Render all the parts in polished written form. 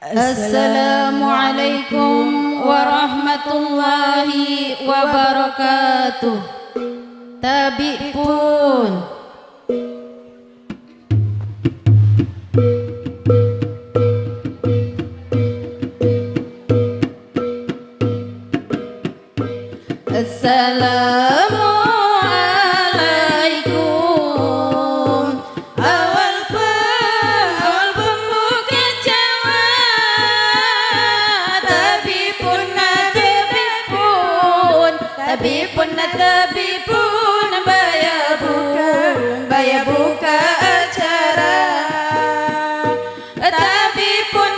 Assalamualaikum warahmatullahi wabarakatuh. Tabi pun Assalamualaikum. Awal pembuka Jawa, tabipun baya buka acara. Tabipun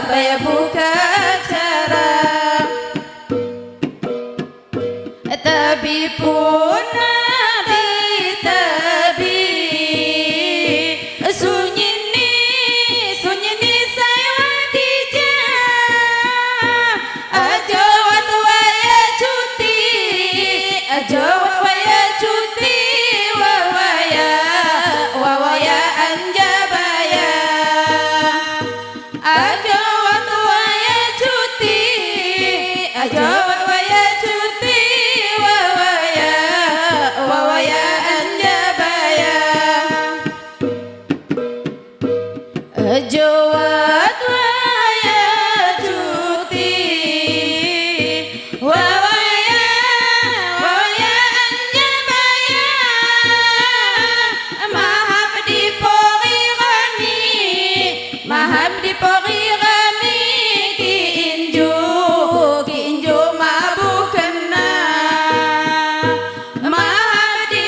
baya buka acara. Tabipun tabi sunyi ni saya wadija ajawat waya cuti wawaya anjabaya ajawat waya cuti wawaya anjabaya ajawat waya cuti wawaya anjabaya mahab di pori rami ki inju mabukena mahab di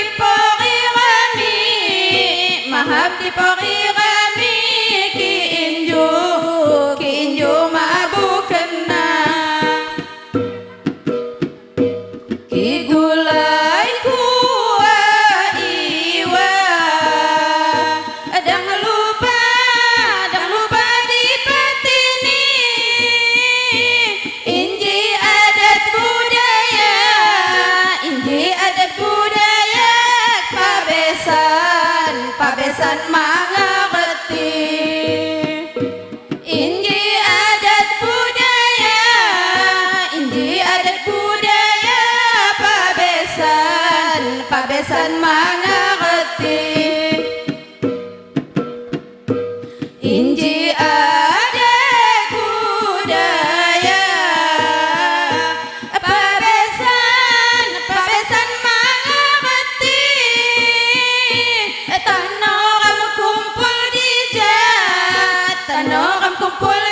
pori rami ki inju mabukena ki gulai kuwa iwa adang lupa di petini inji adat budaya pabesan mangarti inji adat budaya pabesan mangarti inji adat budaya pabesan mangarti tanoram kumpul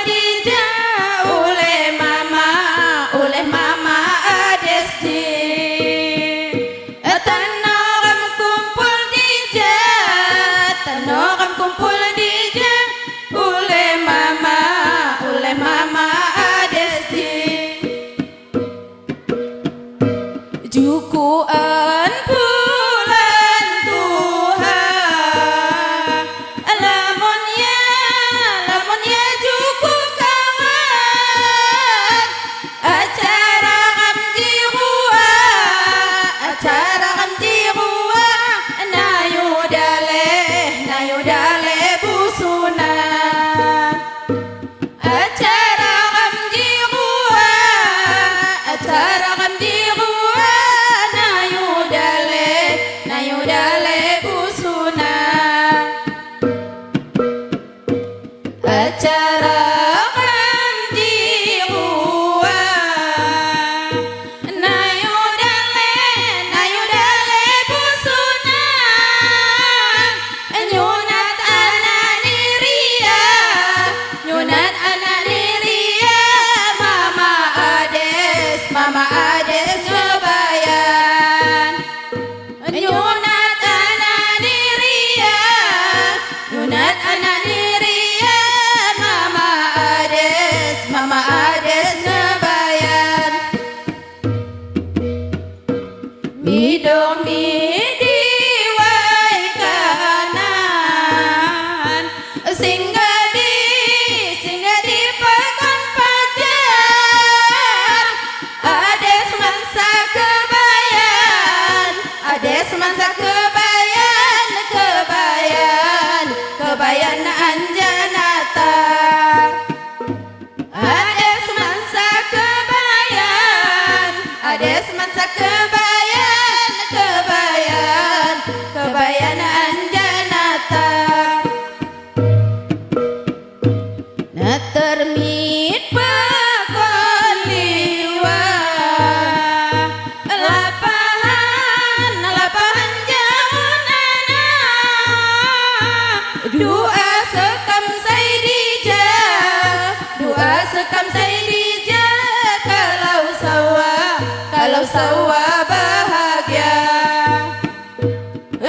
di oleh mama adesti tanoram kumpul di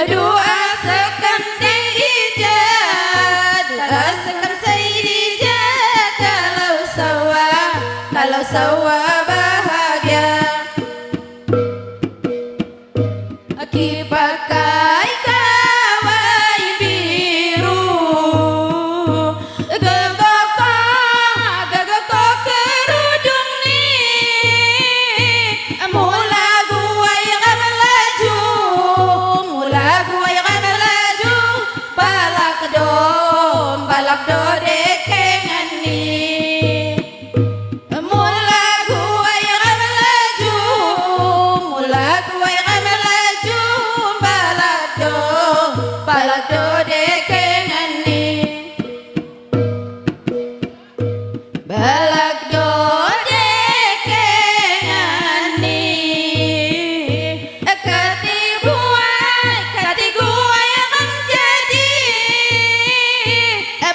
Doa sekam Sayyidijat, sekam Sayyidijat. Kalau sawa bahagia. Aki pakai kawai biru, gagako kerudung ni. Mula guai kamelaju, balak do dekengan ni. Mula guai kamelaju, balak do dekengan ni. Balak do dekengan ni. Kati guai akan jadi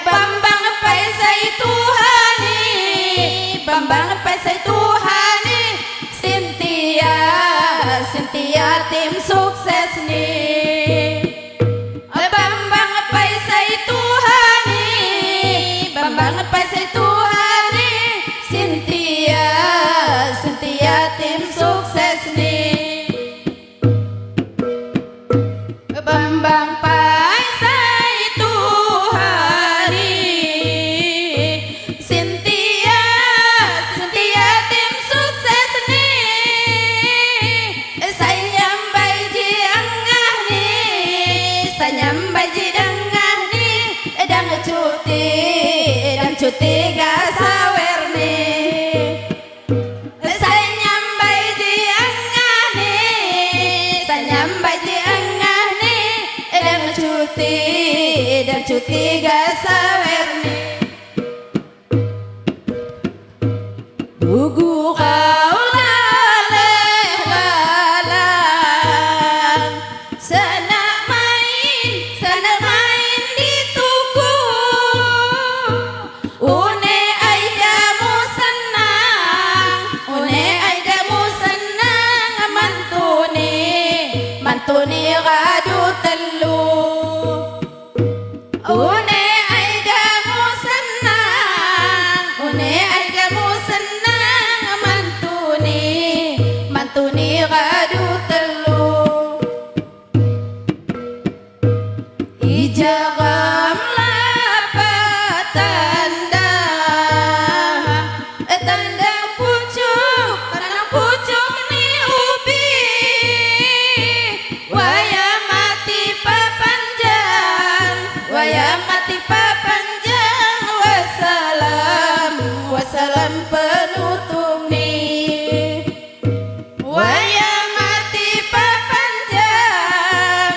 Bambang Paisai Tuhani, Bambang Paisai Tuhani. Cynthia tim sukses nih. Bambang Paisai Tuhani, Bambang Paisai Tuhani. Cynthia tim sukses nih. Bambang Paisai Tuhani, Cynthia tim sukses nih. Sayambai ji angah nih, sayambai ji dengah nih. Dang cuti gak sawer nih. Sayambai ji angah nih, sayambai ji angah nih. Dan cuti gak sawer nih. Bugu kau lalang, sana main di tuku. Une aidamu senang, mantuni gadu telu. Une aidamu senang, mantuni gadu telu. Ijagam lapat tanda pucuk ni ubi. Waya mati papanjang, wassalam penutup ni. Waya mati papanjang,